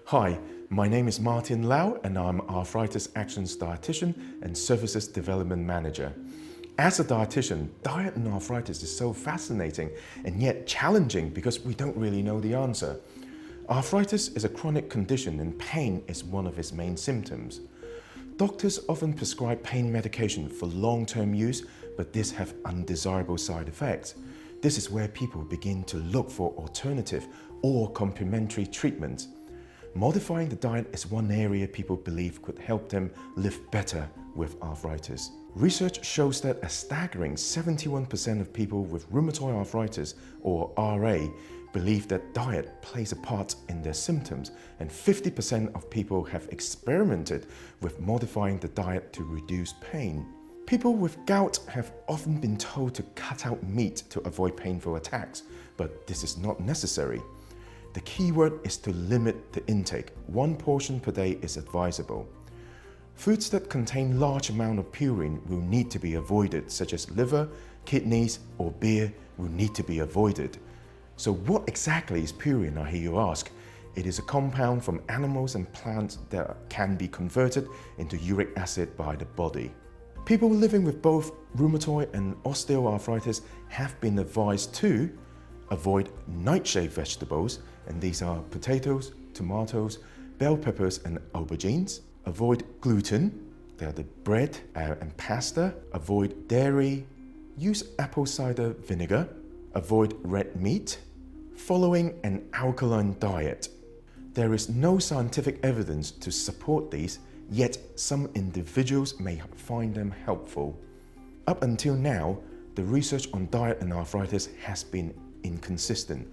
Hi, my name is Martin Lau and I'm Arthritis Actions Dietitian and Services Development Manager. As a dietitian, diet and arthritis is so fascinating and yet challenging because we don't really know the answer. Arthritis is a chronic condition and pain is one of its main symptoms. Doctors often prescribe pain medication for long-term use, but this have undesirable side effects. This is where people begin to look for alternative or complementary treatments. Modifying the diet is one area people believe could help them live better with arthritis. Research shows that a staggering 71% of people with rheumatoid arthritis, or RA, believe that diet plays a part in their symptoms, and 50% of people have experimented with modifying the diet to reduce pain. People with gout have often been told to cut out meat to avoid painful attacks, but this is not necessary. The key word is to limit the intake. 1 portion per day is advisable. Foods that contain large amount of purine will need to be avoided, such as liver, kidneys, or beer will need to be avoided. So what exactly is purine, I hear you ask? It is a compound from animals and plants that can be converted into uric acid by the body. People living with both rheumatoid and osteoarthritis have been advised to avoid nightshade vegetables, and these are potatoes, tomatoes, bell peppers and aubergines. Avoid gluten, they are the bread and pasta. Avoid dairy, use apple cider vinegar. Avoid red meat. Following an alkaline diet. There is no scientific evidence to support these, yet some individuals may find them helpful. Up until now, the research on diet and arthritis has been inconsistent.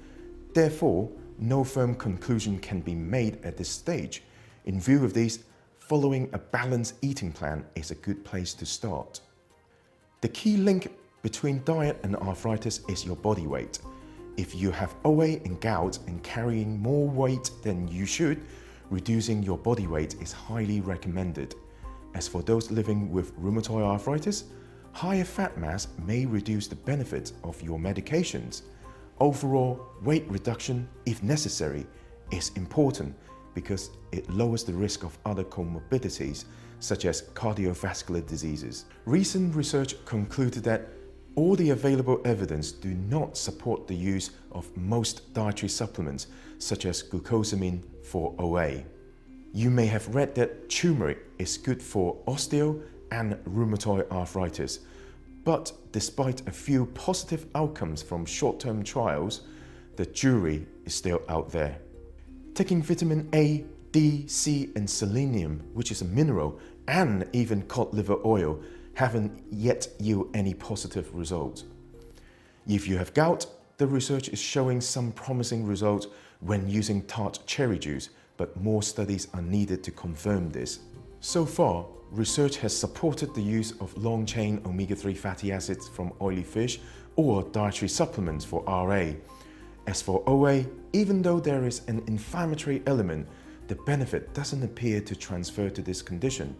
Therefore, no firm conclusion can be made at this stage. In view of these, following a balanced eating plan is a good place to start. The key link between diet and arthritis is your body weight. If you have OA and gout and carrying more weight than you should, reducing your body weight is highly recommended. As for those living with rheumatoid arthritis, higher fat mass may reduce the benefits of your medications. Overall, weight reduction, if necessary, is important because it lowers the risk of other comorbidities, such as cardiovascular diseases. Recent research concluded that all the available evidence do not support the use of most dietary supplements, such as glucosamine for OA. You may have read that turmeric is good for osteo and rheumatoid arthritis, but despite a few positive outcomes from short-term trials, the jury is still out there. Taking vitamin A, D, C and selenium, which is a mineral, and even cod liver oil haven't yet yielded any positive results. If you have gout, the research is showing some promising results when using tart cherry juice, but more studies are needed to confirm this. So far, research has supported the use of long-chain omega-3 fatty acids from oily fish or dietary supplements for RA. As for OA, even though there is an inflammatory element, the benefit doesn't appear to transfer to this condition.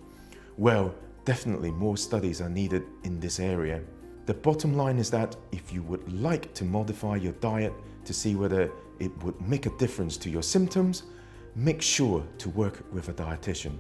Well, definitely more studies are needed in this area. The bottom line is that if you would like to modify your diet to see whether it would make a difference to your symptoms, make sure to work with a dietitian.